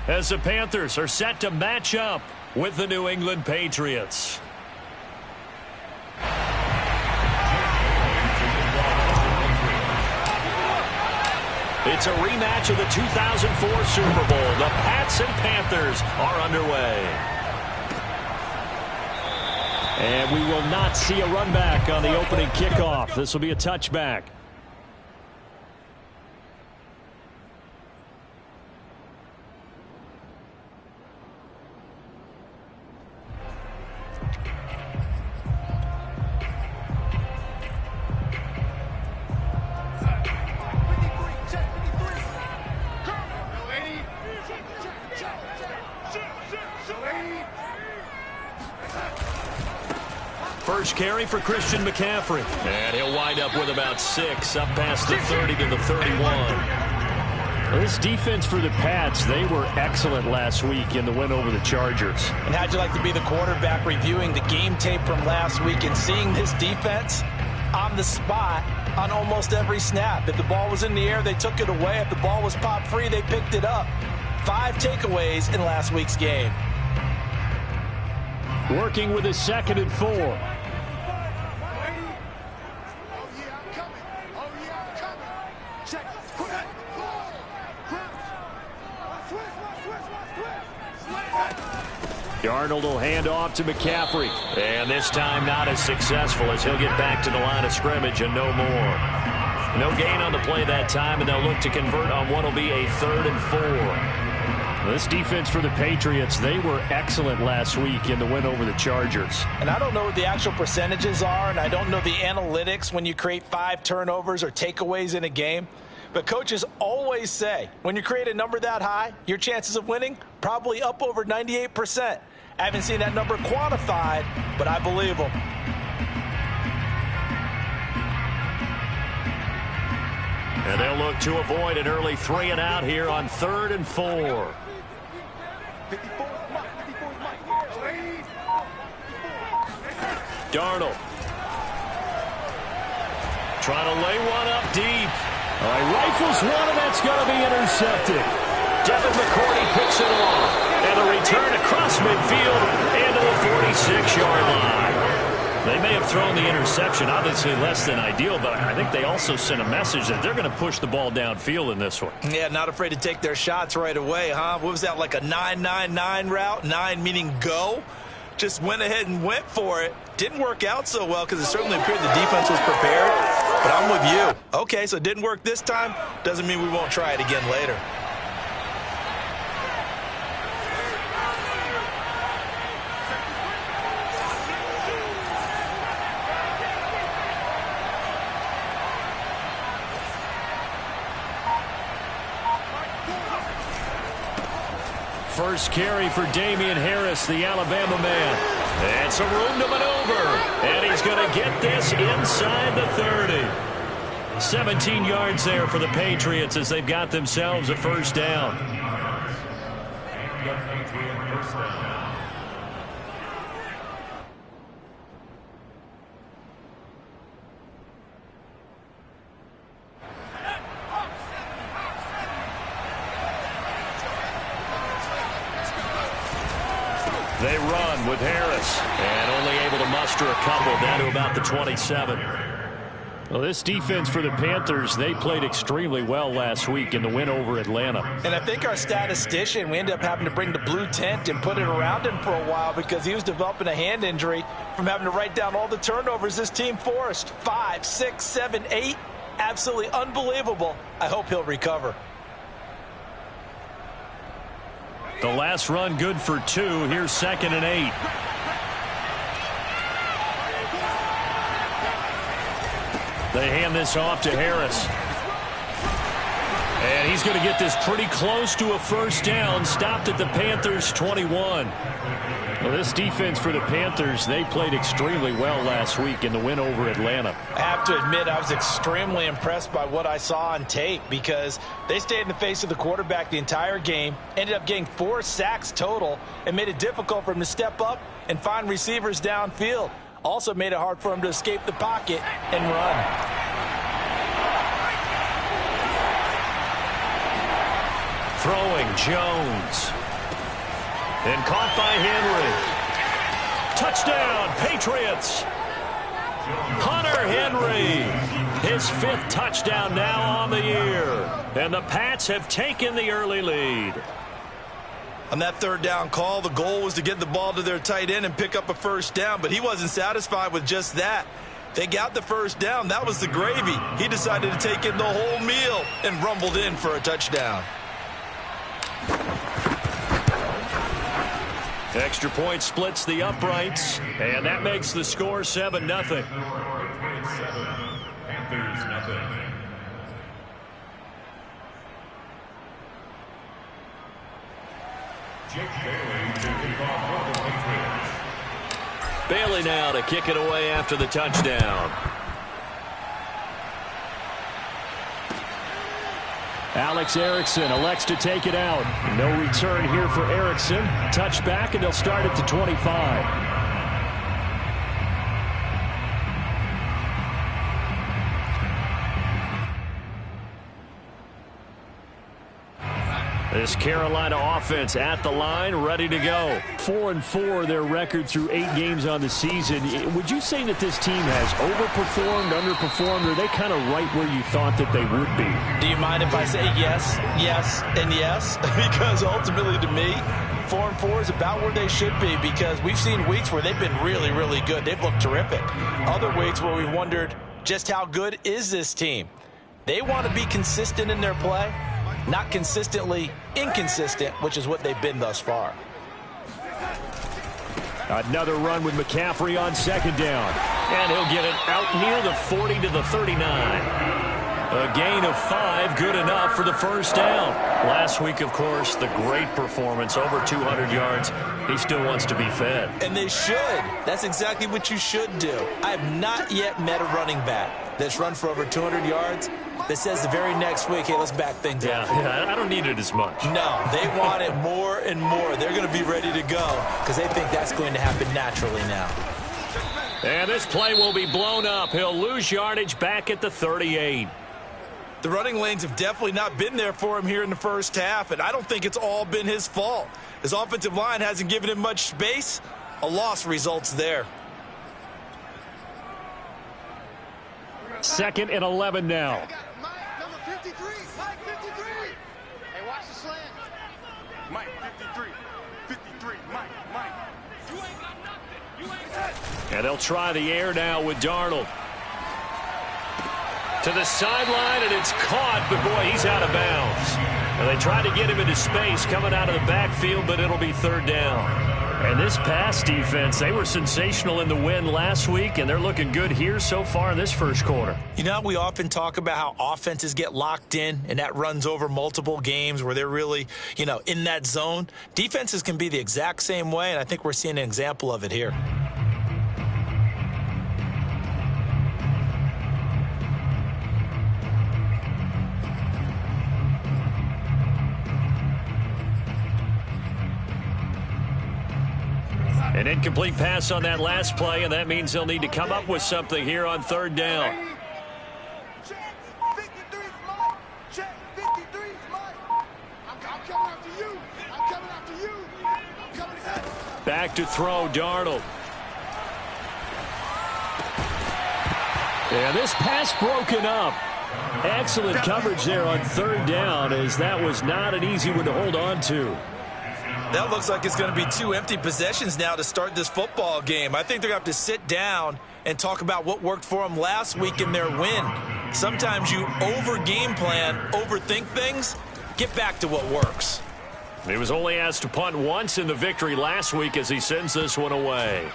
as the Panthers are set to match up with the New England Patriots. It's a rematch of the 2004 Super Bowl. The Pats and Panthers are underway. And we will not see a run back on the opening kickoff. This will be a touchback. First carry for Christian McCaffrey. And he'll wind up with about 6, up past the 30 to the 31. Well, this defense for the Pats, they were excellent last week in the win over the Chargers. And how'd you like to be the quarterback reviewing the game tape from last week and seeing this defense on the spot on almost every snap? If the ball was in the air, they took it away. If the ball was popped free, they picked it up. 5 takeaways in last week's game. Working with his 2nd and 4. Darnold will hand off to McCaffrey. And this time not as successful as he'll get back to the line of scrimmage and no more. No gain on the play that time, and they'll look to convert on what will be a 3rd and 4. This defense for the Patriots, they were excellent last week in the win over the Chargers. And I don't know what the actual percentages are, and I don't know the analytics when you create 5 turnovers or takeaways in a game. But coaches always say, when you create a number that high, your chances of winning probably up over 98%. I haven't seen that number quantified, but I believe them. And they'll look to avoid an early 3 and out here on 3rd and 4. Darnold. Trying to lay one up deep. All right, rifles one, and that's going to be intercepted. Devin McCourty picks it off. And a return across midfield into the 46-yard line. They may have thrown the interception, obviously less than ideal, but I think they also sent a message that they're going to push the ball downfield in this one. Yeah, not afraid to take their shots right away, huh? What was that, like a 9-9-9 route? 9 meaning go? Just went ahead and went for it. Didn't work out so well because it certainly appeared the defense was prepared. But I'm with you. Okay, so it didn't work this time. Doesn't mean we won't try it again later. First carry for Damian Harris, the Alabama man. And some room to maneuver. And he's going to get this inside the 30. 17 yards there for the Patriots as they've got themselves a first down. They run with Harris, and only able to muster a couple down to about the 27. Well, this defense for the Panthers, they played extremely well last week in the win over Atlanta. And I think our statistician, we ended up having to bring the blue tent and put it around him for a while because he was developing a hand injury from having to write down all the turnovers this team forced. 5, 6, 7, 8. Absolutely unbelievable. I hope he'll recover. The last run good for 2. Here's 2nd and 8. They hand this off to Harris. And he's going to get this pretty close to a first down. Stopped at the Panthers' 21. Well, this defense for the Panthers, they played extremely well last week in the win over Atlanta. I have to admit, I was extremely impressed by what I saw on tape because they stayed in the face of the quarterback the entire game, ended up getting 4 sacks total, and made it difficult for him to step up and find receivers downfield. Also made it hard for him to escape the pocket and run. Throwing Jones. And caught by Henry. Touchdown, Patriots. Hunter Henry. His 5th touchdown now on the year. And the Pats have taken the early lead. On that 3rd down call, the goal was to get the ball to their tight end and pick up a first down, but he wasn't satisfied with just that. They got the first down. That was the gravy. He decided to take in the whole meal and rumbled in for a touchdown. Extra point splits the uprights, and that makes the score 7-0. Panthers nothing. Jake Bailey to kick off for the Patriots. Bailey now to kick it away after the touchdown. Alex Erickson elects to take it out. No return here for Erickson. Touchback, and they'll start at the 25. This Carolina offense at the line, ready to go. 4-4 their record through 8 games on the season. Would you say that this team has overperformed, underperformed, or are they kind of right where you thought that they would be? Do you mind if I say yes, yes, and yes? Because ultimately to me, 4-4 is about where they should be, because we've seen weeks where they've been really, really good. They've looked terrific. Other weeks where we've wondered just how good is this team. They want to be consistent in their play. Not consistently inconsistent, which is what they've been thus far. Another run with McCaffrey on 2nd down. And he'll get it out near the 40 to the 39. A gain of 5, good enough for the first down. Last week, of course, the great performance, over 200 yards. He still wants to be fed. And they should. That's exactly what you should do. I have not yet met a running back that's run for over 200 yards that says the very next week, hey, let's back things up. Yeah, I don't need it as much. No, they want it more and more. They're going to be ready to go because they think that's going to happen naturally now. And this play will be blown up. He'll lose yardage back at the 38. The running lanes have definitely not been there for him here in the first half, and I don't think it's all been his fault. His offensive line hasn't given him much space. A loss results there. 2nd and 11 now. Mike, number 53. Mike, 53. Hey, watch the slant. Mike, 53. 53. Mike. You ain't got nothing. You ain't got nothing. And they'll try the air now with Darnold. To the sideline, and it's caught, but boy, he's out of bounds. And they try to get him into space coming out of the backfield, but it'll be 3rd down. And this pass defense, they were sensational in the win last week, and they're looking good here so far in this first quarter. You know, we often talk about how offenses get locked in, and that runs over multiple games where they're really, in that zone. Defenses can be the exact same way, and I think we're seeing an example of it here. An incomplete pass on that last play, and that means they'll need to come up with something here on 3rd down. Check 53's Mike. Check 53's Mike. I'm coming after you. I'm coming after you. I'm coming after you. Back to throw, Darnold. And this pass broken up. Excellent coverage there on 3rd down, as that was not an easy one to hold on to. That looks like it's going to be 2 empty possessions now to start this football game. I think they're going to have to sit down and talk about what worked for them last week in their win. Sometimes you over-game plan, overthink things. Get back to what works. He was only asked to punt once in the victory last week as he sends this one away.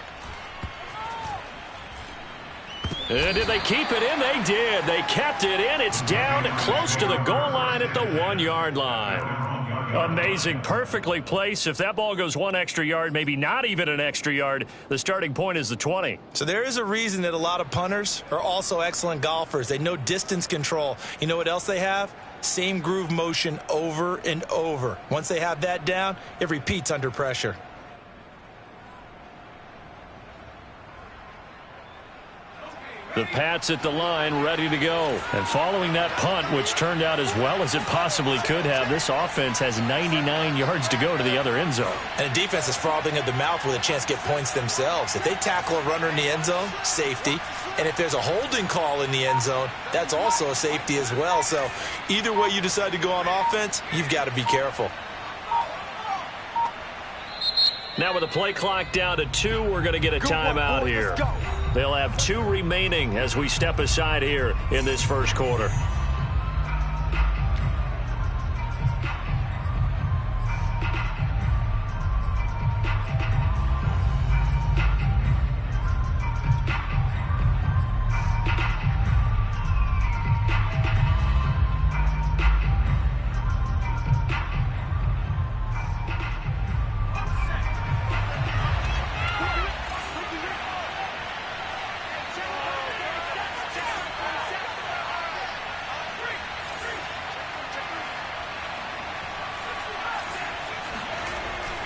And did they keep it in? They did. They kept it in. It's down close to the goal line at the 1-yard line. Amazing. Perfectly placed. If that ball goes 1 extra yard, maybe not even an extra yard, the starting point is the 20. So there is a reason that a lot of punters are also excellent golfers. They know distance control. You know what else they have? Same groove motion over and over. Once they have that down, it repeats under pressure. The Pats at the line, ready to go. And following that punt, which turned out as well as it possibly could have, this offense has 99 yards to go to the other end zone. And the defense is frothing at the mouth with a chance to get points themselves. If they tackle a runner in the end zone, safety. And if there's a holding call in the end zone, that's also a safety as well. So either way you decide to go on offense, you've got to be careful. Now with the play clock down to 2, we're going to get a timeout here. They'll have 2 remaining as we step aside here in this first quarter.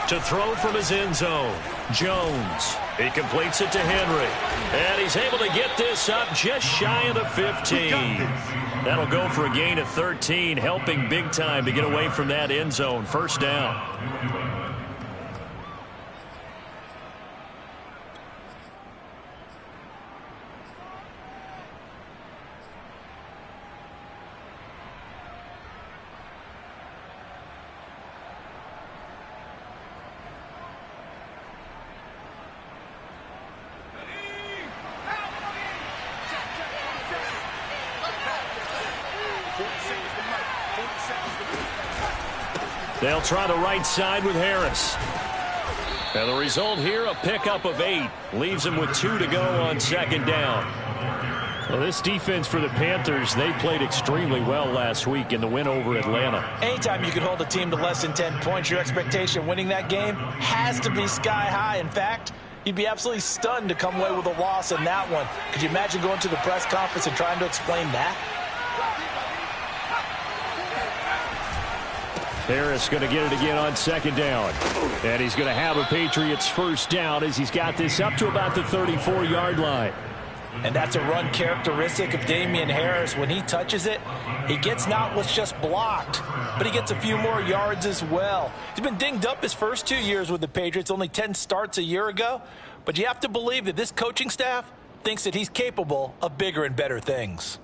To throw from his end zone, Jones. He completes it to Henry. And he's able to get this up just shy of the 15. That'll go for a gain of 13, helping big time to get away from that end zone. First down. They'll try the right side with Harris. And the result here, a pickup of 8. Leaves him with 2 to go on second down. Well, this defense for the Panthers, they played extremely well last week in the win over Atlanta. Anytime you can hold a team to less than 10 points, your expectation of winning that game has to be sky high. In fact, you'd be absolutely stunned to come away with a loss in that one. Could you imagine going to the press conference and trying to explain that? Harris going to get it again on second down. And he's going to have a Patriots first down as he's got this up to about the 34-yard line. And that's a run characteristic of Damian Harris. When he touches it, he gets not what's just blocked, but he gets a few more yards as well. He's been dinged up his first 2 years with the Patriots, only 10 starts a year ago. But you have to believe that this coaching staff thinks that he's capable of bigger and better things.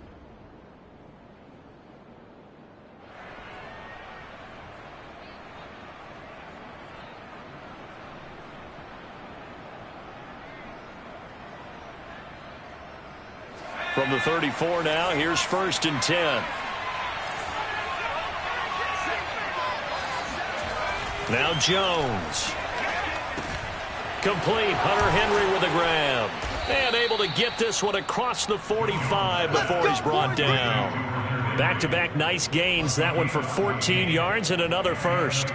From the 34 now, here's first and 10. Now Jones. Complete. Hunter Henry with a grab. And able to get this one across the 45 before he's brought down. Back-to-back nice gains. That one for 14 yards and another first.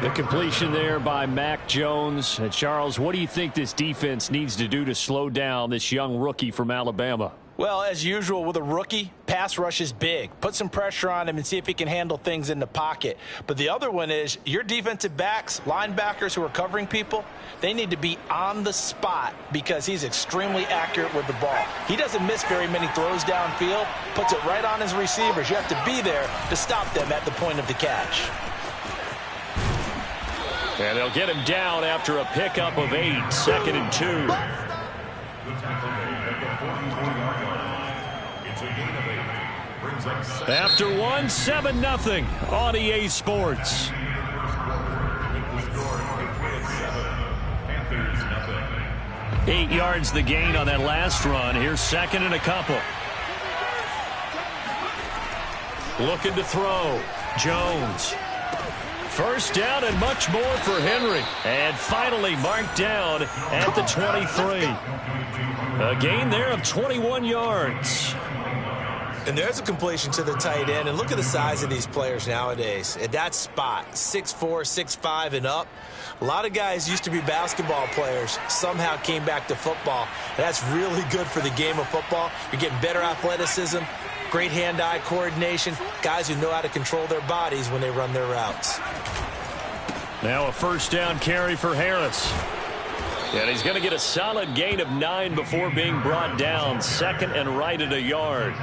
The completion there by Mac Jones. And Charles, what do you think this defense needs to do to slow down this young rookie from Alabama? Well, as usual with a rookie, pass rush is big. Put some pressure on him and see if he can handle things in the pocket. But the other one is your defensive backs, linebackers who are covering people, they need to be on the spot because he's extremely accurate with the ball. He doesn't miss very many throws downfield, puts it right on his receivers. You have to be there to stop them at the point of the catch. And they'll get him down after a pickup of 8, second and 2. After 1, 7-0 on EA Sports. Panthers 0. 8 yards the gain on that last run. Here's second and a couple. Looking to throw. Jones. First down and much more for Henry. And finally marked down at the 23. A gain there of 21 yards. And there's a completion to the tight end. And look at the size of these players nowadays. At that spot, 6'4", 6'5", and up. A lot of guys used to be basketball players, somehow came back to football. And that's really good for the game of football. You're getting better athleticism, great hand-eye coordination, guys who know how to control their bodies when they run their routes. Now a first down carry for Harris. And he's going to get a solid gain of 9 before being brought down. 2nd and right at a yard.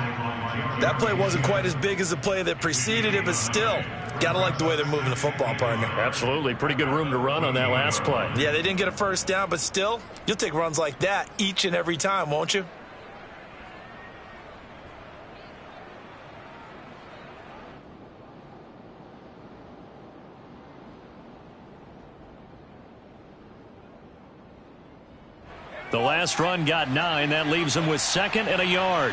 That play wasn't quite as big as the play that preceded it, but still, got to like the way they're moving the football, partner. Absolutely. Pretty good room to run on that last play. Yeah, they didn't get a first down, but still, you'll take runs like that each and every time, won't you? The last run got 9. That leaves him with 2nd and a yard.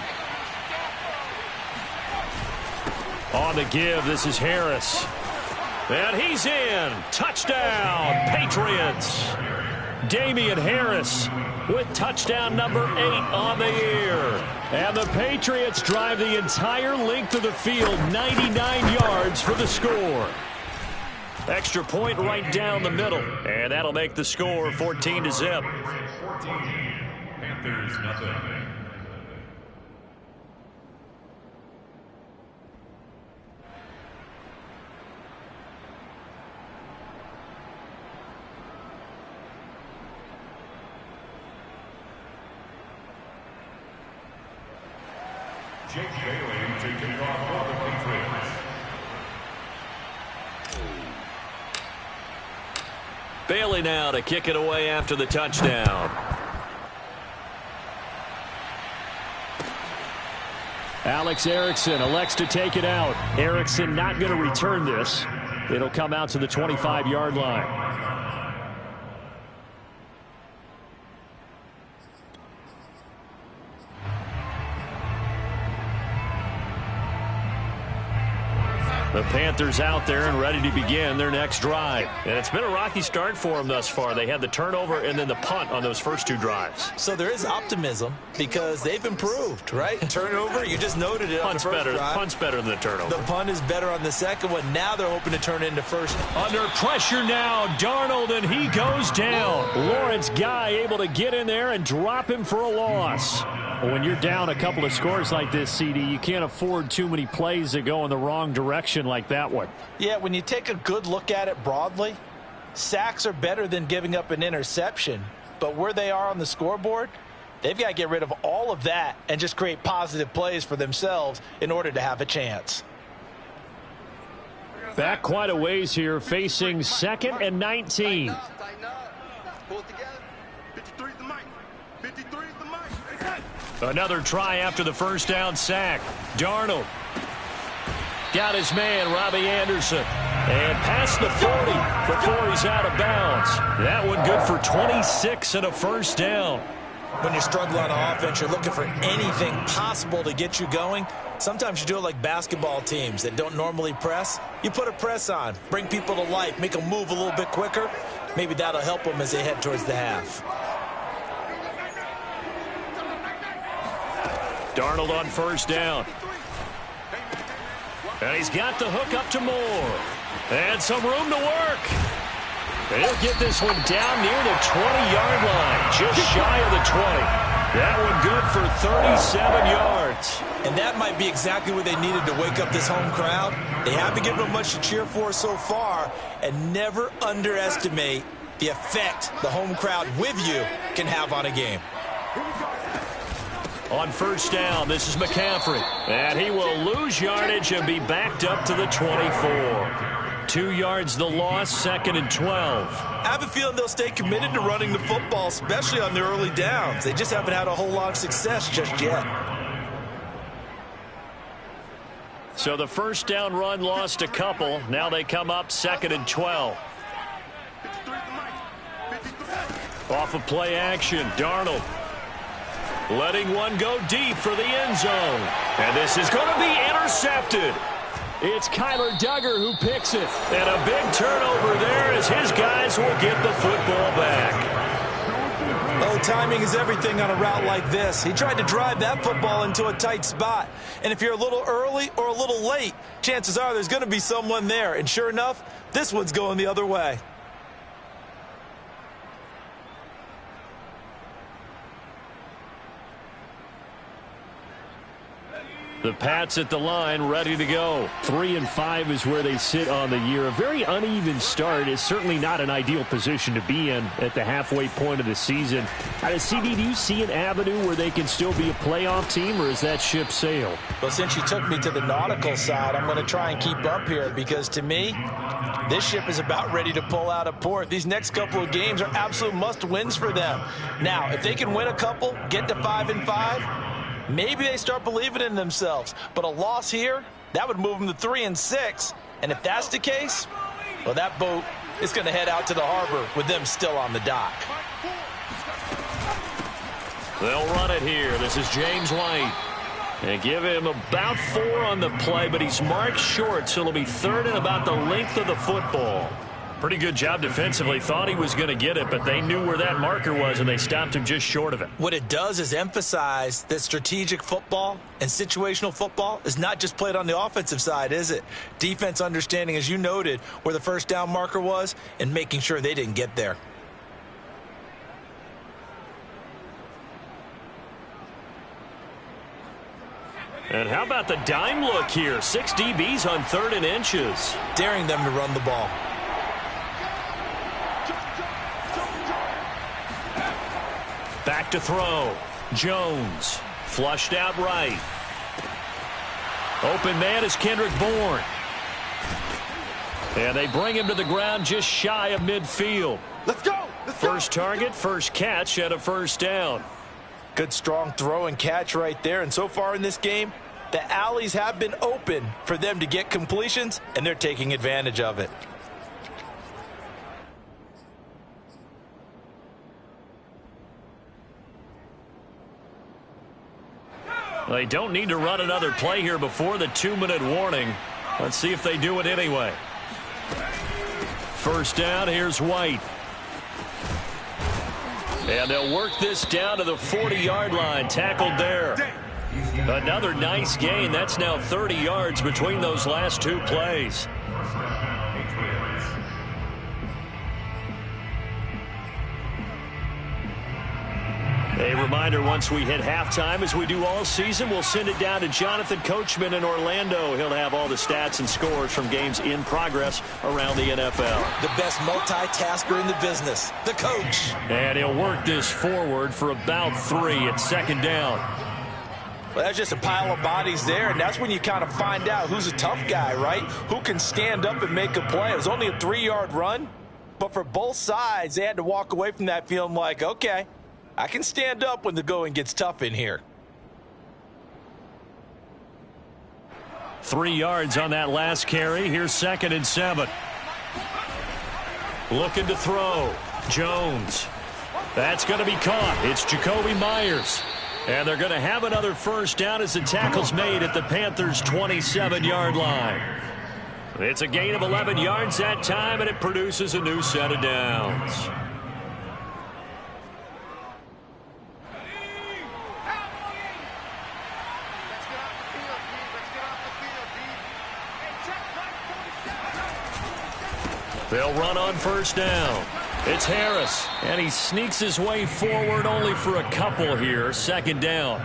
On the give, this is Harris. And he's in. Touchdown, Patriots. Damian Harris with touchdown number 8 on the year. And the Patriots drive the entire length of the field, 99 yards for the score. Extra point right down the middle. And that'll make the score 14-0. Panthers nothing. Jake Bailey taking off for the Patriots. Bailey now to kick it away after the touchdown. Alex Erickson elects to take it out. Erickson not going to return this. It'll come out to the 25-yard line. The Panthers out there and ready to begin their next drive. And it's been a rocky start for them thus far. They had the turnover and then the punt on those first 2 drives. So there is optimism because they've improved, right? Turnover, you just noted it. Punt's better. Punt's better than the turnover. The punt is better on the second one. Now they're hoping to turn it into first. Under pressure now, Darnold, and he goes down. Lawrence Guy able to get in there and drop him for a loss. When you're down a couple of scores like this, CD, you can't afford too many plays that go in the wrong direction like that one. Yeah, when you take a good look at it broadly, sacks are better than giving up an interception. But where they are on the scoreboard, they've got to get rid of all of that and just create positive plays for themselves in order to have a chance. Back quite a ways here, facing 2nd and 19. Pull it together. 53 is the mic. 53 is the mic. Another try after the first down sack. Darnold got his man, Robbie Anderson, and past the 40 before he's out of bounds. That one good for 26 and a first down. When you're struggling on offense, you're looking for anything possible to get you going. Sometimes you do it like basketball teams that don't normally press. You put a press on, bring people to life, make them move a little bit quicker. Maybe that'll help them as they head towards the half. Darnold on first down. And he's got the hook up to Moore. And some room to work. And he'll get this one down near the 20-yard line, just shy of the 20. That one good for 37 yards. And that might be exactly what they needed to wake up this home crowd. They haven't given them much to cheer for so far, and never underestimate the effect the home crowd with you can have on a game. On first down, this is McCaffrey. And he will lose yardage and be backed up to the 24. 2 yards the loss, 2nd and 12. I have a feeling they'll stay committed to running the football, especially on their early downs. They just haven't had a whole lot of success just yet. So the first down run lost a couple. Now they come up 2nd and 12. Off of play action, Darnold letting one go deep for the end zone. And this is going to be intercepted. It's Kyler Duggar who picks it. And a big turnover there as his guys will get the football back. Oh, timing is everything on a route like this. He tried to drive that football into a tight spot. And if you're a little early or a little late, chances are there's going to be someone there. And sure enough, this one's going the other way. The Pats at the line, ready to go. 3-5 is where they sit on the year. A very uneven start is certainly not an ideal position to be in at the halfway point of the season. CD, do you see an avenue where they can still be a playoff team, or is that ship sailed? Well, since you took me to the nautical side, I'm going to try and keep up here because, to me, this ship is about ready to pull out of port. These next couple of games are absolute must-wins for them. Now, if they can win a couple, get to 5-5, maybe they start believing in themselves. But a loss here, that would move them to 3-6. And if that's the case, well, that boat is going to head out to the harbor with them still on the dock. They'll run it here. This is James White. And give him about 4 on the play, but he's marked short, so it'll be 3rd and about the length of the football. Pretty good job defensively. Thought he was going to get it, but they knew where that marker was, and they stopped him just short of it. What it does is emphasize that strategic football and situational football is not just played on the offensive side, is it? Defense understanding, as you noted, where the first down marker was and making sure they didn't get there. And how about the dime look here? 6 DBs on 3rd and inches. Daring them to run the ball. Back to throw. Jones. Flushed out right. Open man is Kendrick Bourne. And they bring him to the ground just shy of midfield. Let's go. First target, first catch, and a first down. Good strong throw and catch right there. And so far in this game, the alleys have been open for them to get completions, and they're taking advantage of it. They don't need to run another play here before the 2-minute warning. Let's see if they do it anyway. First down, here's White. And they'll work this down to the 40-yard line, tackled there. Another nice gain. That's now 30 yards between those last 2 plays. A reminder, once we hit halftime, as we do all season, we'll send it down to Jonathan Coachman in Orlando. He'll have all the stats and scores from games in progress around the NFL. The best multitasker in the business, the coach. And he'll work this forward for about 3 at 2nd down. Well, that's just a pile of bodies there, and that's when you kind of find out who's a tough guy, right? Who can stand up and make a play. It was only a 3-yard run, but for both sides, they had to walk away from that feeling like, okay, I can stand up when the going gets tough in here. 3 yards on that last carry. Here's 2nd and 7. Looking to throw. Jones. That's going to be caught. It's Jacoby Myers. And they're going to have another first down as the tackle's made at the Panthers' 27-yard line. It's a gain of 11 yards that time, and it produces a new set of downs. They'll run on first down. It's Harris, and he sneaks his way forward only for a couple here. 2nd down.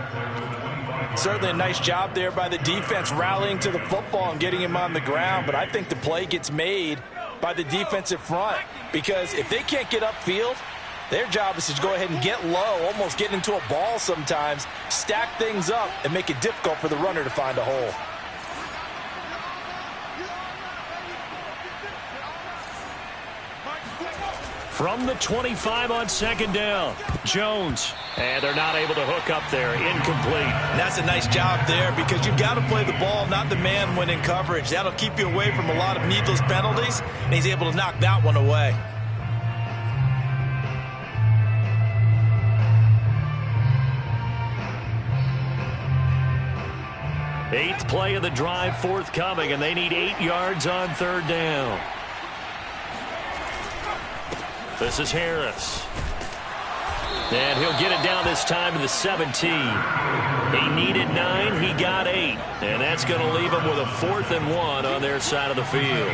Certainly a nice job there by the defense rallying to the football and getting him on the ground, but I think the play gets made by the defensive front because if they can't get upfield, their job is to go ahead and get low, almost get into a ball sometimes, stack things up, and make it difficult for the runner to find a hole. From the 25 on 2nd down, Jones. And they're not able to hook up there. Incomplete. And that's a nice job there because you've got to play the ball, not the man when in coverage. That'll keep you away from a lot of needless penalties, and he's able to knock that one away. Eighth play of the drive forthcoming, and they need 8 yards on 3rd down. This is Harris. And he'll get it down this time to the 17. He needed 9. He got 8. And that's going to leave him with a 4th and 1 on their side of the field.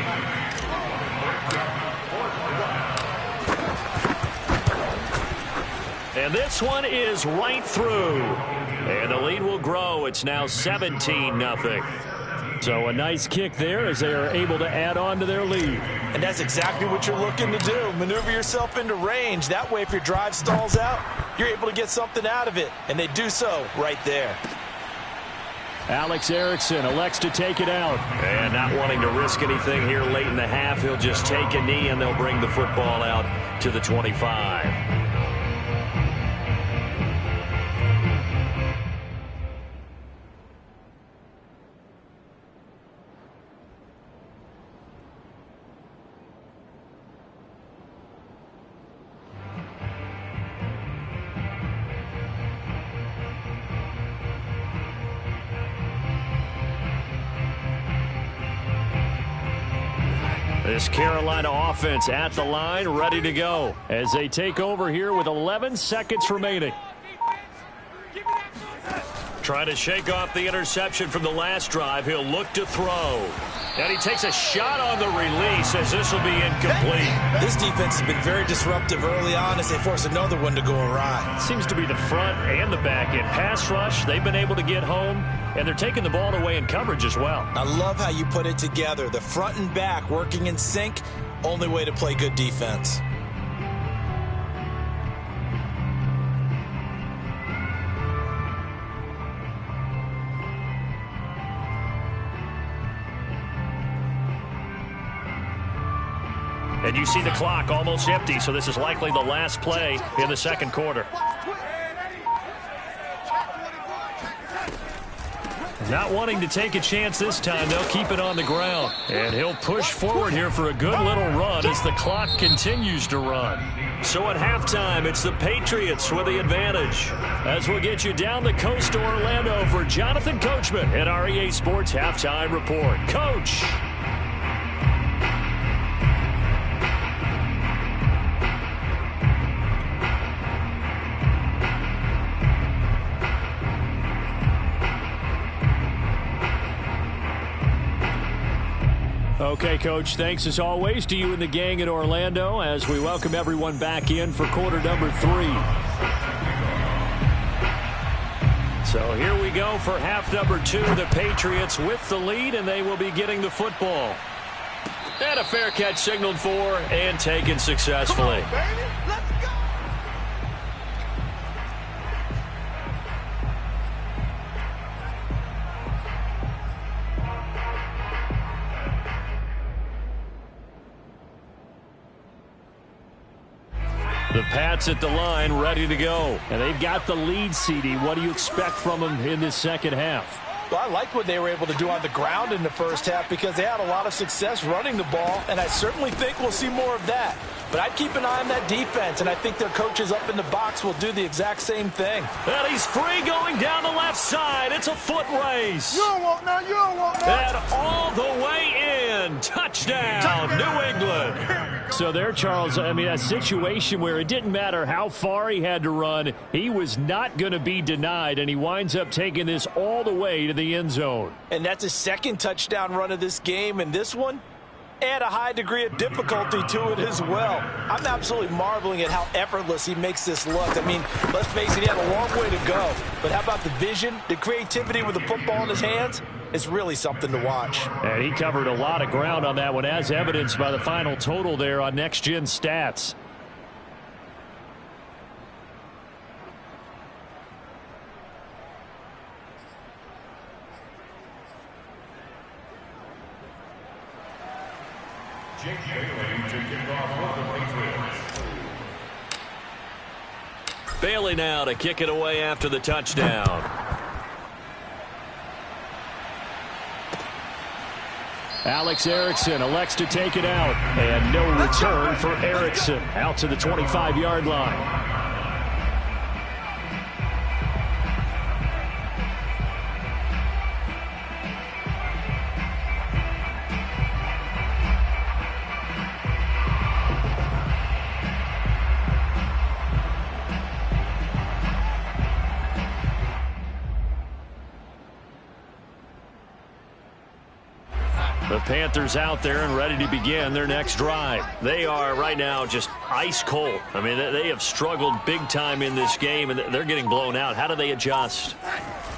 And this one is right through. And the lead will grow. It's now 17-0. So a nice kick there as they are able to add on to their lead. And that's exactly what you're looking to do. Maneuver yourself into range. That way, if your drive stalls out, you're able to get something out of it. And they do so right there. Alex Erickson elects to take it out. And not wanting to risk anything here late in the half, he'll just take a knee and they'll bring the football out to the 25. This Carolina offense at the line, ready to go as they take over here with 11 seconds remaining. Trying to shake off the interception from the last drive. He'll look to throw. And he takes a shot on the release as this will be incomplete. This defense has been very disruptive early on as they force another one to go awry. Seems to be the front and the back end. Pass rush, they've been able to get home, and they're taking the ball away in coverage as well. I love how you put it together. The front and back working in sync, only way to play good defense. And you see the clock almost empty, so this is likely the last play in the second quarter. Not wanting to take a chance this time, they'll keep it on the ground. And he'll push forward here for a good little run as the clock continues to run. So at halftime, it's the Patriots with the advantage. As we'll get you down the coast to Orlando for Jonathan Coachman at our EA Sports Halftime Report. Coach. Okay, Coach, thanks as always to you and the gang in Orlando as we welcome everyone back in for quarter number 3. So here we go for half number 2. The Patriots with the lead, and they will be getting the football. And a fair catch signaled for and taken successfully. Come on, baby. Let's go. The Pats at the line, ready to go. And they've got the lead, CD. What do you expect from them in this second half? Well, I like what they were able to do on the ground in the first half because they had a lot of success running the ball, and I certainly think we'll see more of that. But I'd keep an eye on that defense, and I think their coaches up in the box will do the exact same thing. And he's free going down the left side. It's a foot race. You don't want none. You don't want none. And all the way in. Touchdown, New England. So there, Charles, I mean, a situation where it didn't matter how far he had to run, he was not going to be denied, and he winds up taking this all the way to the end zone. And that's his second touchdown run of this game, and this one, add a high degree of difficulty to it as well. I'm absolutely marveling at how effortless he makes this look. I mean, let's face it, he had a long way to go. But how about the vision, the creativity with the football in his hands? It's really something to watch. And he covered a lot of ground on that one, as evidenced by the final total there on Next Gen Stats. Jake Bailey to kick off for the Patriots. Bailey now to kick it away after the touchdown. Alex Erickson elects to take it out. And no return for Erickson. Out to the 25-yard line. The The Panthers out there and ready to begin their next drive. They are right now just ice cold. I mean, they have struggled big time in this game, and they're getting blown out. How do they adjust?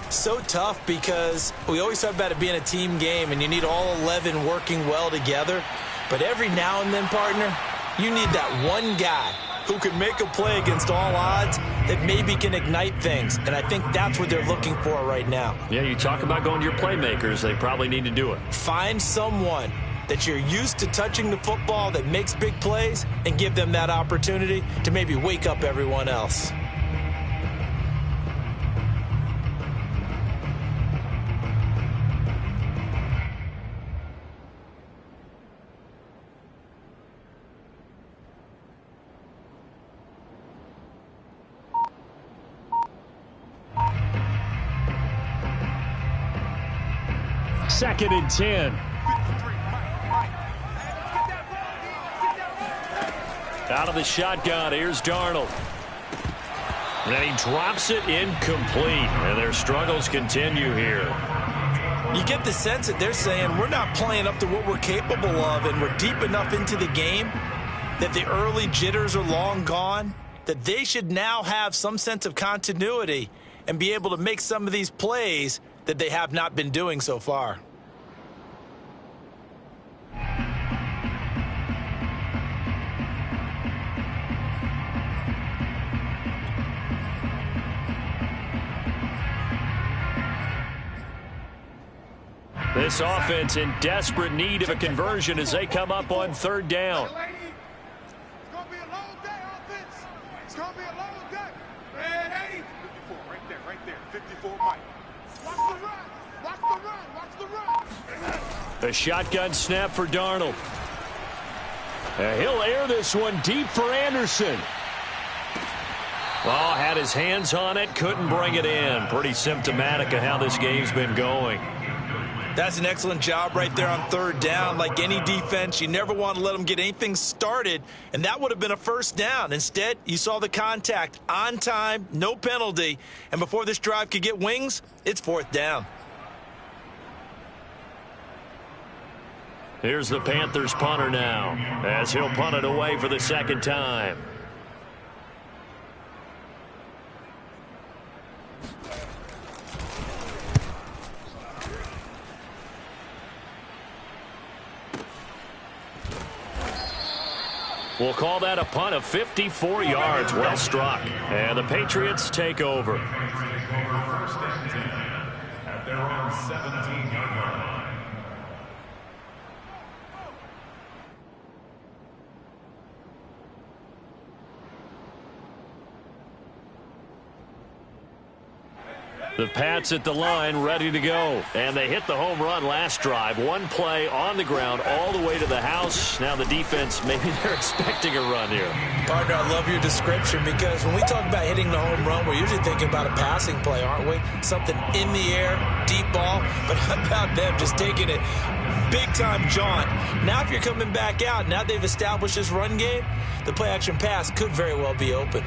So tough because we always talk about it being a team game, and you need all 11 working well together. But every now and then, partner, you need that one guy who can make a play against all odds that maybe can ignite things. And I think that's what they're looking for right now. Yeah, you talk about going to your playmakers. They probably need to do it. Find someone that you're used to touching the football that makes big plays and give them that opportunity to maybe wake up everyone else. Second and 10. Out of the shotgun, here's Darnold. And he drops it incomplete. And their struggles continue here. You get the sense that they're saying we're not playing up to what we're capable of, and we're deep enough into the game that the early jitters are long gone, that they should now have some sense of continuity and be able to make some of these plays that they have not been doing so far. This offense in desperate need of a conversion as they come up on third down. It's going to be a long day, offense. It's going to be a long day. Man, 80. 54, right there. 54, Mike. Watch the run. Watch the run. Watch the run. The shotgun snap for Darnold. He'll air this one deep for Anderson. Oh, had his hands on it, couldn't bring it in. Pretty symptomatic of how this game's been going. That's an excellent job right there on third down. Like any defense, you never want to let them get anything started, and that would have been a first down. Instead, you saw the contact on time, no penalty, and before this drive could get wings, it's fourth down. Here's the Panthers punter now, as he'll punt it away for the second time. We'll call that a punt of 54 yards. Well struck. And the Patriots take over. First and 10 at their own 17-yard line. The Pats at the line, ready to go. And they hit the home run last drive. One play on the ground all the way to the house. Now the defense, maybe they're expecting a run here. Partner, I love your description because when we talk about hitting the home run, we're usually thinking about a passing play, aren't we? Something in the air, deep ball. But how about them just taking it big-time jaunt? Now if you're coming back out, now they've established this run game, the play-action pass could very well be open.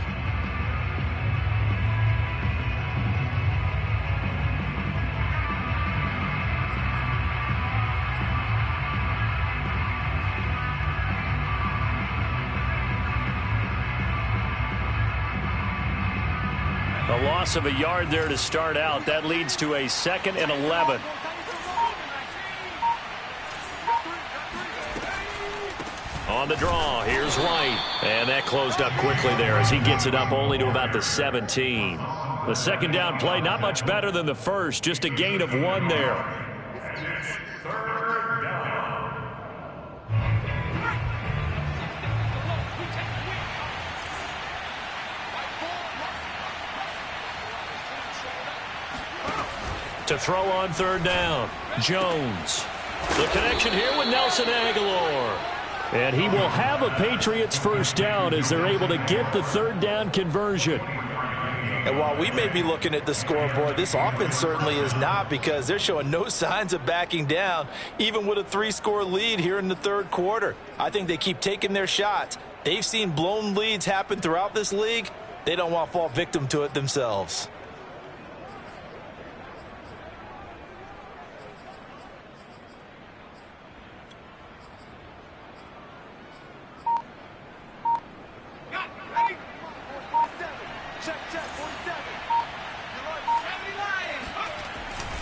A loss of a yard there to start out. That leads to a 2nd and 11. On the draw, here's White. And that closed up quickly there as he gets it up only to about the 17. The second down play, not much better than the first. Just a gain of 1 there. To throw on third down, Jones. The connection here with Nelson Aguilar. And he will have a Patriots first down as they're able to get the third down conversion. And while we may be looking at the scoreboard, this offense certainly is not, because they're showing no signs of backing down, even with a 3-score lead here in the third quarter. I think they keep taking their shots. They've seen blown leads happen throughout this league. They don't want to fall victim to it themselves.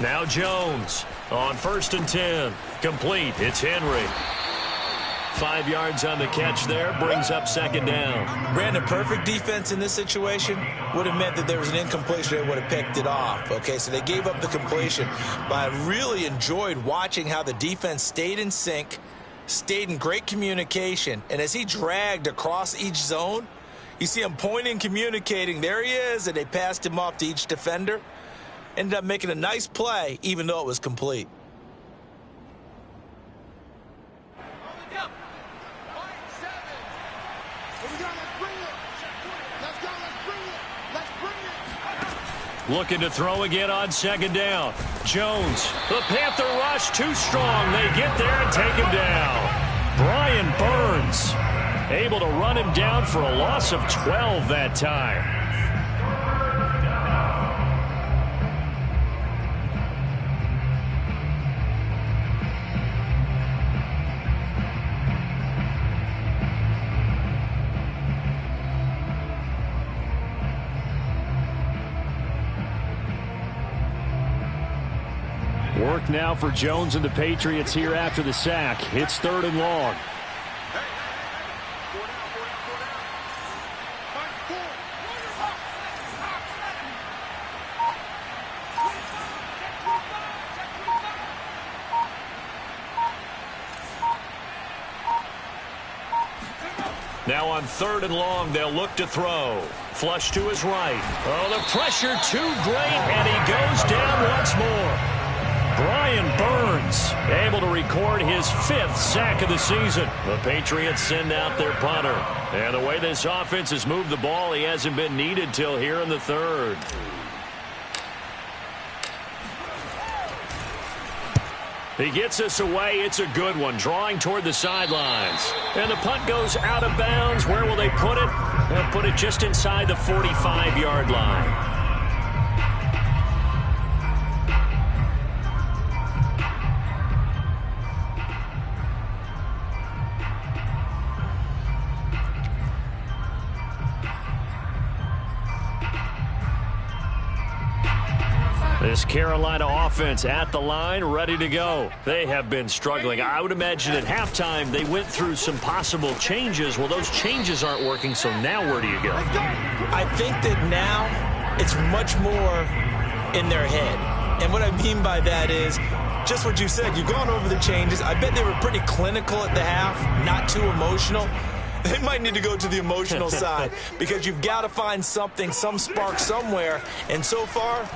Now Jones on 1st and 10. Complete. It's Henry. 5 yards on the catch there. Brings up 2nd down. Brandon, perfect defense in this situation would have meant that there was an incompletion. They would have picked it off. Okay, so they gave up the completion. But I really enjoyed watching how the defense stayed in sync, stayed in great communication. And as he dragged across each zone, you see him pointing, communicating. There he is, and they passed him off to each defender. Ended up making a nice play, even though it was complete. Looking to throw again on 2nd down. Jones, the Panther rush, too strong. They get there and take him down. Brian Burns able to run him down for a loss of 12 that time. Work now for Jones and the Patriots here after the sack. It's 3rd and long. Now on 3rd and long, they'll look to throw. Flush to his right. Oh, the pressure too great, and he goes down once more. Brian Burns able to record his 5th sack of the season. The Patriots send out their punter. And the way this offense has moved the ball, he hasn't been needed till here in the 3rd. He gets us away. It's a good one, drawing toward the sidelines. And the punt goes out of bounds. Where will they put it? They'll put it just inside the 45-yard line. This Carolina offense at the line, ready to go. They have been struggling. I would imagine at halftime they went through some possible changes. Well, those changes aren't working, so now where do you go? I think that now it's much more in their head. And what I mean by that is just what you said. You've gone over the changes. I bet they were pretty clinical at the half, not too emotional. They might need to go to the emotional side because you've got to find something, some spark somewhere. And so far,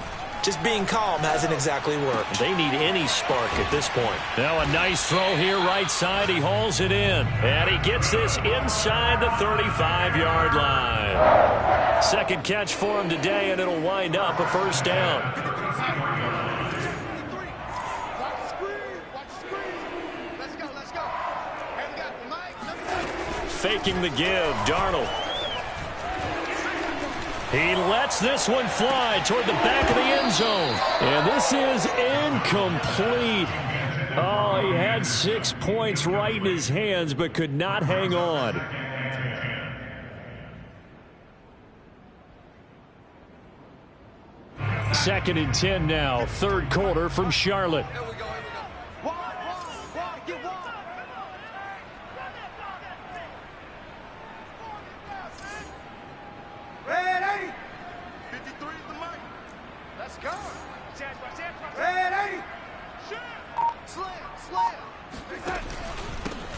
just being calm hasn't exactly worked. They need any spark at this point. Now a nice throw here right side. He hauls it in. And he gets this inside the 35-yard line. 2nd catch for him today, and it'll wind up a 1st down. Faking the give, Darnold. He lets this one fly toward the back of the end zone. And this is incomplete. Oh, he had 6 points right in his hands, but could not hang on. Second and 10 now, 3rd quarter from Charlotte.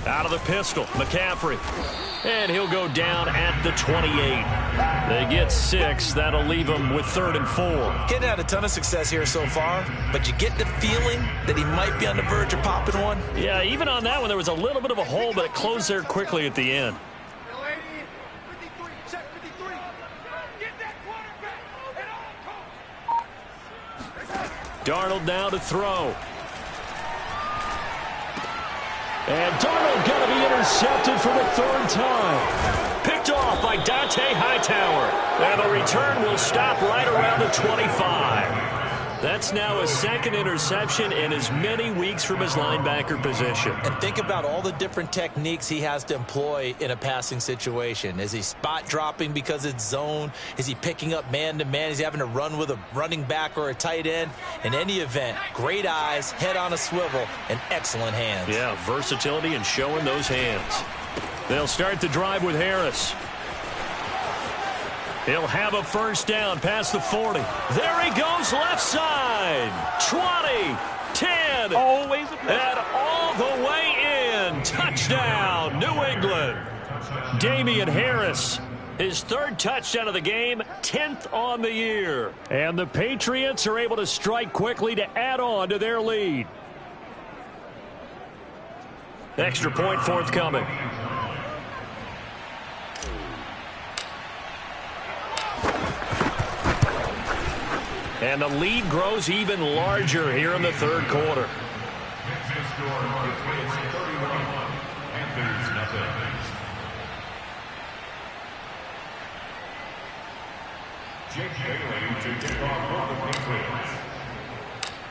Out of the pistol, McCaffrey. And he'll go down at the 28. They get 6. That'll leave them with 3rd and 4. Getting had a ton of success here so far, but you get the feeling that he might be on the verge of popping one. Yeah, even on that one, there was a little bit of a hole, but it closed there quickly at the end. Darnold now to throw. And Darnold going to be intercepted for the 3rd time. Picked off by Dante Hightower. And the return will stop right around the 25. That's now his second interception in as many weeks from his linebacker position. And think about all the different techniques he has to employ in a passing situation. Is he spot dropping because it's zone? Is he picking up man-to-man? Is he having to run with a running back or a tight end? In any event, great eyes, head on a swivel, and excellent hands. Yeah, versatility and showing those hands. They'll start the drive with Harris. He'll have a first down past the 40. There he goes, left side. 20, 10, Always and all the way in. Touchdown, New England. Damian Harris, his third touchdown of the game, 10th on the year. And the Patriots are able to strike quickly to add on to their lead. Extra point forthcoming. And the lead grows even larger here in the third quarter.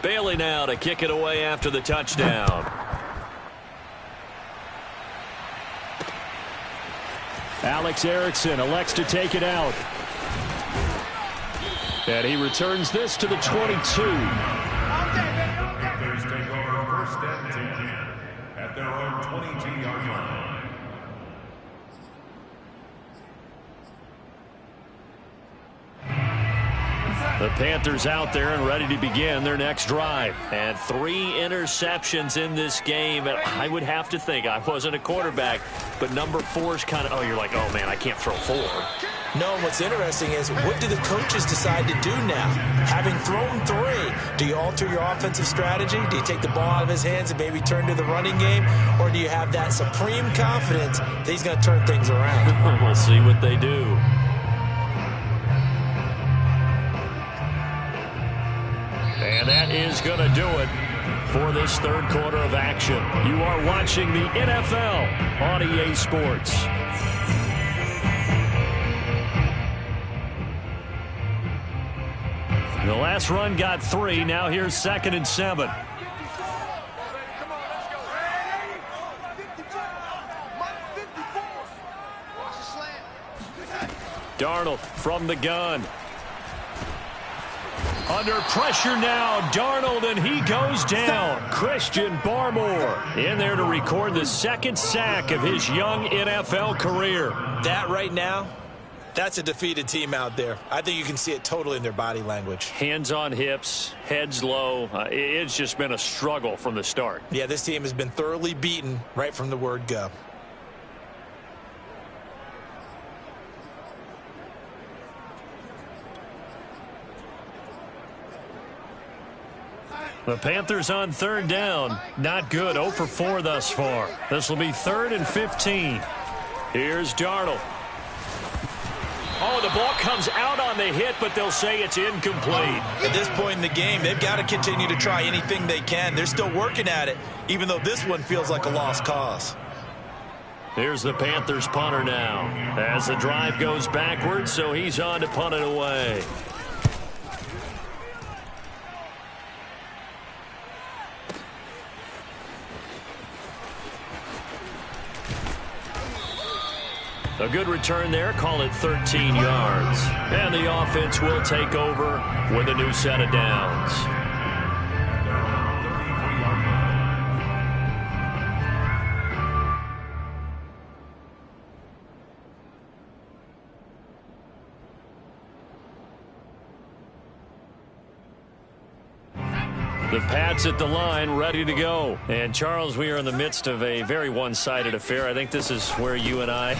Bailey now to kick it away after the touchdown. Alex Erickson elects to take it out. And he returns this to the 22. Panthers take over first and 10 at their own 22-yard line. The Panthers out there and ready to begin their next drive. And 3 interceptions in this game. And I would have to think, I wasn't a quarterback, but number 4 is kind of, oh, you're like, oh, man, I can't throw 4. No, and what's interesting is, what do the coaches decide to do now? Having thrown 3, do you alter your offensive strategy? Do you take the ball out of his hands and maybe turn to the running game? Or do you have that supreme confidence that he's going to turn things around? We'll see what they do. And that is going to do it for this third quarter of action. You are watching the NFL on EA Sports. The last run got 3. Now here's 2nd and 7. Darnold from the gun. Under pressure now, Darnold, and he goes down. Christian Barmore in there to record the 2nd sack of his young NFL career. That right now, that's a defeated team out there. I think you can see it totally in their body language. Hands on hips, heads low. It's just been a struggle from the start. Yeah, this team has been thoroughly beaten right from the word go. The Panthers on 3rd down. Not good. 0 for 4 thus far. This will be 3rd and 15. Here's Darnold. Oh, the ball comes out on the hit, but they'll say it's incomplete. At this point in the game, they've got to continue to try anything they can. They're still working at it, even though this one feels like a lost cause. Here's the Panthers punter now. As the drive goes backwards, so he's on to punt it away. A good return there, call it 13 yards. And the offense will take over with a new set of downs. The Pats at the line, ready to go. And, Charles, we are in the midst of a very one-sided affair. I think this is where you and I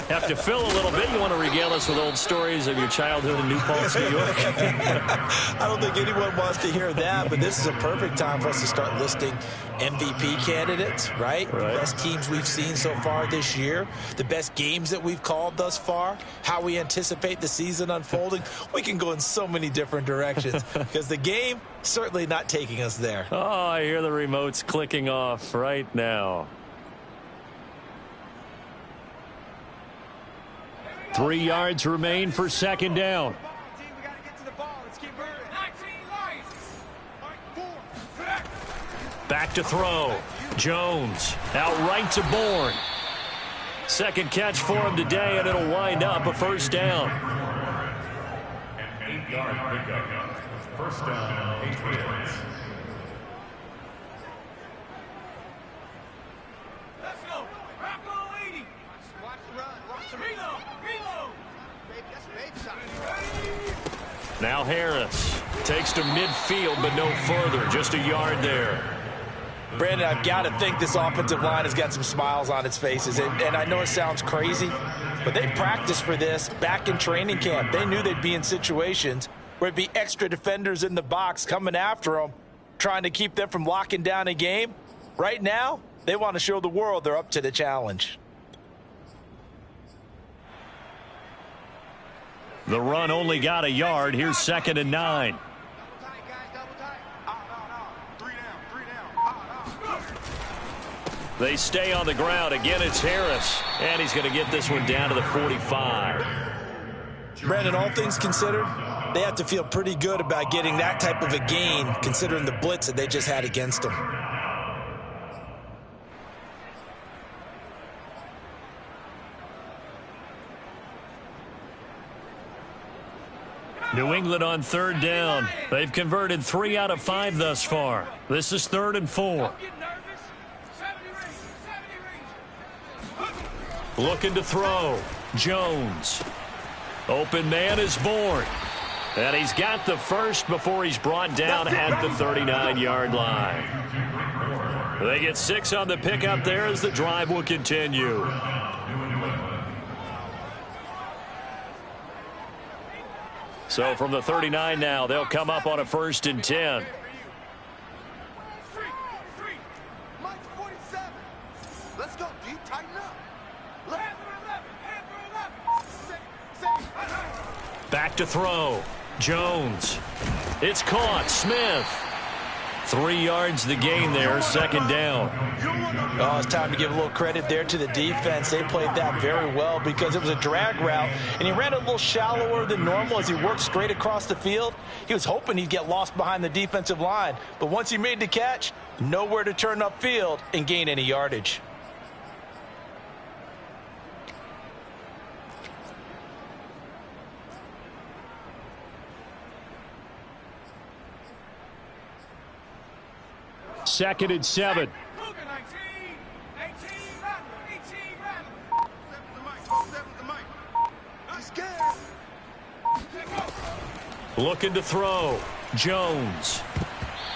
have to fill a little bit. You want to regale us with old stories of your childhood in New Paltz, New York? I don't think anyone wants to hear that, but this is a perfect time for us to start listing MVP candidates, right? The best teams we've seen so far this year, the best games that we've called thus far, how we anticipate the season unfolding. We can go in so many different directions because the game certainly not taking us there. Oh, I hear the remotes clicking off right now. 3 yards remain for 2nd down. Back to throw. Jones out right to Bourne. Second catch for him today, and it'll wind up a first down. An 8-yard pickup. First down, Patriots. Let's go. Rock on 80. Watch the run. Watch the Reload. Reload. baby. That's baby time. Now Harris takes to midfield, but no further. Just a yard there. Brandon, I've got to think this offensive line has got some smiles on its faces. And I know it sounds crazy, but they practiced for this back in training camp. They knew they'd be in situations where it'd be extra defenders in the box coming after them, trying to keep them from locking down a game. Right now, they want to show the world they're up to the challenge. The run only got a yard. Here's 2nd and 9. Double tight, guys. Double tight. 3 down. 3 down. They stay on the ground. Again, it's Harris. And he's going to get this one down to the 45. Brandon, all things considered, they have to feel pretty good about getting that type of a gain, considering the blitz that they just had against them. New England on 3rd down. They've converted 3 out of 5 thus far. This is 3rd and 4. Looking to throw. Jones. Open man is Bourne. And he's got the first before he's brought down at the 39-yard line. They get 6 on the pickup there as the drive will continue. So from the 39 now, they'll come up on a 1st and 10. Mike 47. Let's go, D. Tighten up. Back to throw. Jones. It's caught. Smith. 3 yards the gain there. 2nd down. Oh, it's time to give a little credit there to the defense. They played that very well because it was a drag route, and he ran a little shallower than normal as he worked straight across the field. He was hoping he'd get lost behind the defensive line, but once he made the catch, nowhere to turn upfield and gain any yardage. Second and 7. Looking to throw. Jones.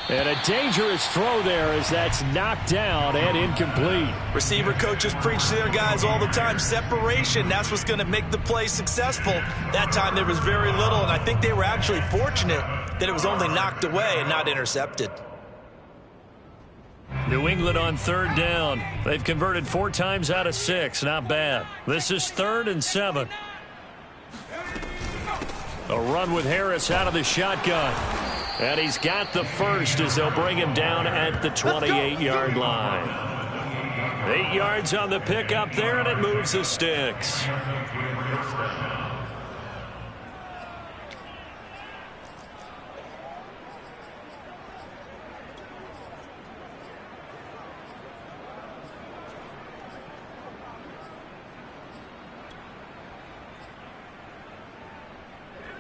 And a dangerous throw there as that's knocked down and incomplete. Receiver coaches preach to their guys all the time. Separation, that's what's going to make the play successful. That time there was very little, and I think they were actually fortunate that it was only knocked away and not intercepted. New England on 3rd down. They've converted 4 times out of 6. Not bad. This is 3rd and 7. A run with Harris out of the shotgun. And he's got the first as they'll bring him down at the 28-yard line. 8 yards on the pickup there, and it moves the sticks.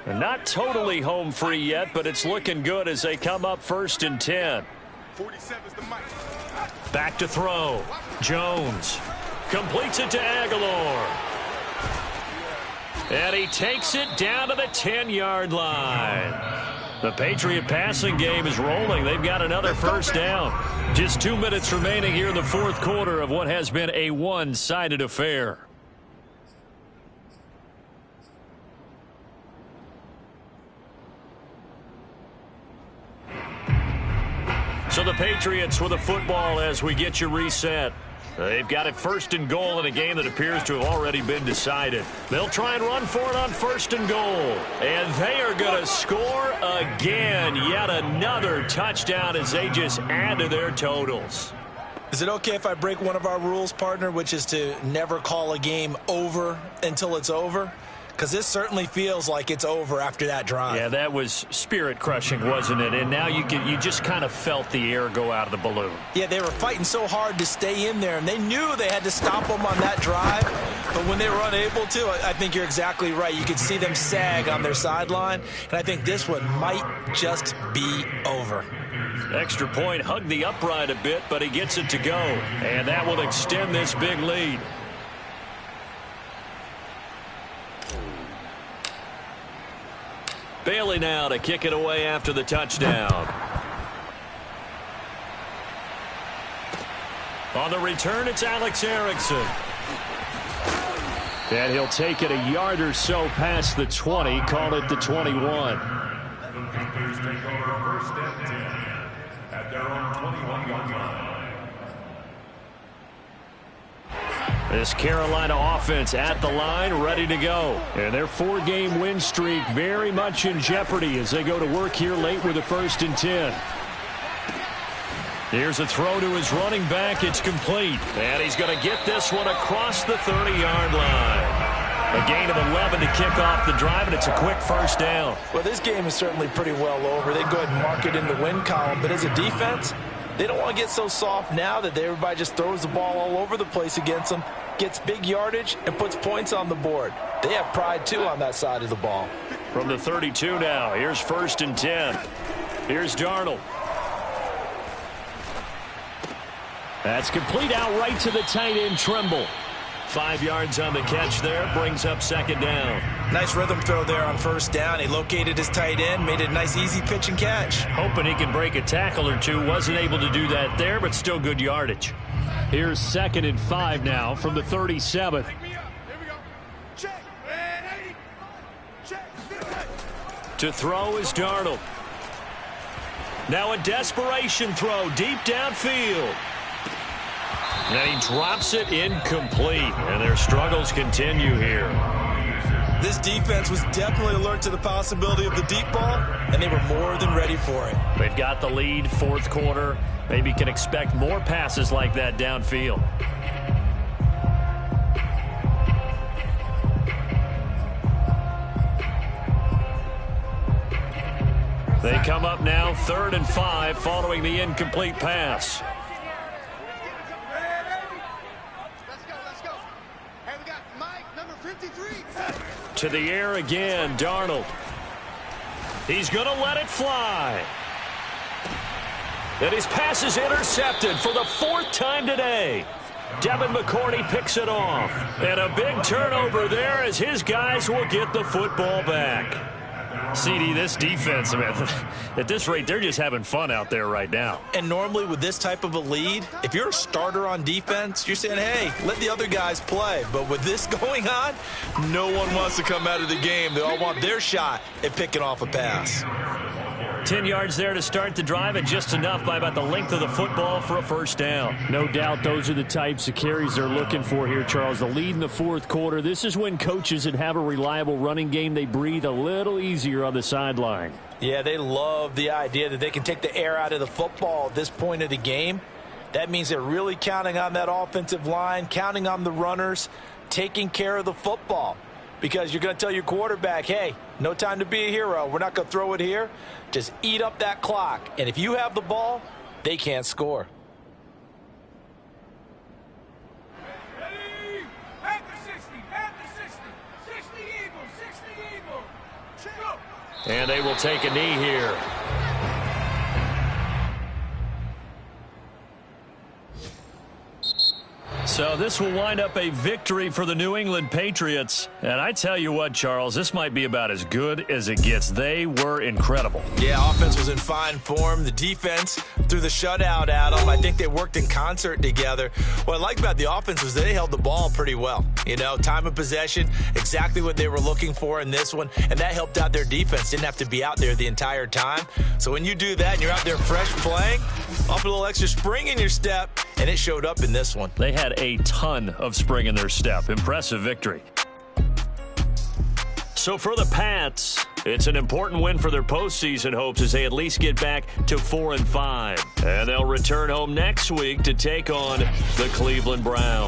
Not totally home free yet, but it's looking good as they come up 1st and 10. 47's the mic. Back to throw. Jones completes it to Aguilar. And he takes it down to the 10-yard line. The Patriot passing game is rolling. They've got another first down. Just 2 minutes remaining here in the 4th quarter of what has been a one-sided affair. So the Patriots with the football as we get you reset. They've got it 1st and goal in a game that appears to have already been decided. They'll try and run for it on 1st and goal. And they are going to score again. Yet another touchdown as they just add to their totals. Is it okay if I break one of our rules, partner, which is to never call a game over until it's over? because this certainly feels like it's over after that drive. Yeah, that was spirit-crushing, wasn't it? And now you just kind of felt the air go out of the balloon. Yeah, they were fighting so hard to stay in there, and they knew they had to stop them on that drive. But when they were unable to, I think you're exactly right. You could see them sag on their sideline, and I think this one might just be over. Extra point, hugged the upright a bit, but he gets it to go. And that will extend this big lead. Bailey now to kick it away after the touchdown. On the return, it's Alex Erickson. And he'll take it a yard or so past the 20, call it the 21. Panthers take over first and 10 at their own 21-yard line. This Carolina offense at the line, ready to go. And their 4-game win streak very much in jeopardy as they go to work here late with a 1st and 10. Here's a throw to his running back. It's complete. And he's going to get this one across the 30-yard line. A gain of 11 to kick off the drive, and it's a quick 1st down. Well, this game is certainly pretty well over. They go ahead and mark it in the win column. But as a defense, they don't want to get so soft now that everybody just throws the ball all over the place against them, gets big yardage, and puts points on the board. They have pride, too, on that side of the ball. From the 32 now, here's 1st and 10. Here's Darnold. That's complete out right to the tight end, Trimble. 5 yards on the catch there, brings up 2nd down. Nice rhythm throw there on 1st down. He located his tight end, made it a nice easy pitch and catch. Hoping he can break a tackle or two. Wasn't able to do that there, but still good yardage. Here's 2nd and 5 now from the 37. Here we go. Check. Check. To throw is Darnold. Now a desperation throw deep downfield. And he drops it incomplete. And their struggles continue here. This defense was definitely alert to the possibility of the deep ball, and they were more than ready for it. They've got the lead, 4th quarter. Maybe can expect more passes like that downfield. They come up now 3rd and 5 following the incomplete pass. Let's go. Hey, we got Mike, number 53. To the air again, Darnold. He's going to let it fly. And his pass is intercepted for the 4th time today. Devin McCourty picks it off. And a big turnover there as his guys will get the football back. CD, this defense, man, at this rate, they're just having fun out there right now. And normally with this type of a lead, if you're a starter on defense, you're saying, hey, let the other guys play. But with this going on, no one wants to come out of the game. They all want their shot at picking off a pass. 10 yards there to start the drive, and just enough by about the length of the football for a 1st down. No doubt those are the types of carries they're looking for here, Charles. The lead in the 4th quarter. This is when coaches that have a reliable running game, they breathe a little easier on the sideline. Yeah, they love the idea that they can take the air out of the football at this point of the game. That means they're really counting on that offensive line, counting on the runners, taking care of the football. Because you're going to tell your quarterback, hey, no time to be a hero. We're not going to throw it here. Just eat up that clock. And if you have the ball, they can't score. Ready? At the 60. 60 Eagles. Go. And they will take a knee here. So this will wind up a victory for the New England Patriots. And I tell you what, Charles, this might be about as good as it gets. They were incredible. Yeah, offense was in fine form. The defense threw the shutout at them. I think they worked in concert together. What I like about the offense was they held the ball pretty well. You know, time of possession, exactly what they were looking for in this one. And that helped out their defense. Didn't have to be out there the entire time. So when you do that and you're out there fresh playing, off a little extra spring in your step, and it showed up in this one. They had a ton of spring in their step. Impressive victory. So for the Pats, it's an important win for their postseason hopes as they at least get back to 4-5. And they'll return home next week to take on the Cleveland Browns.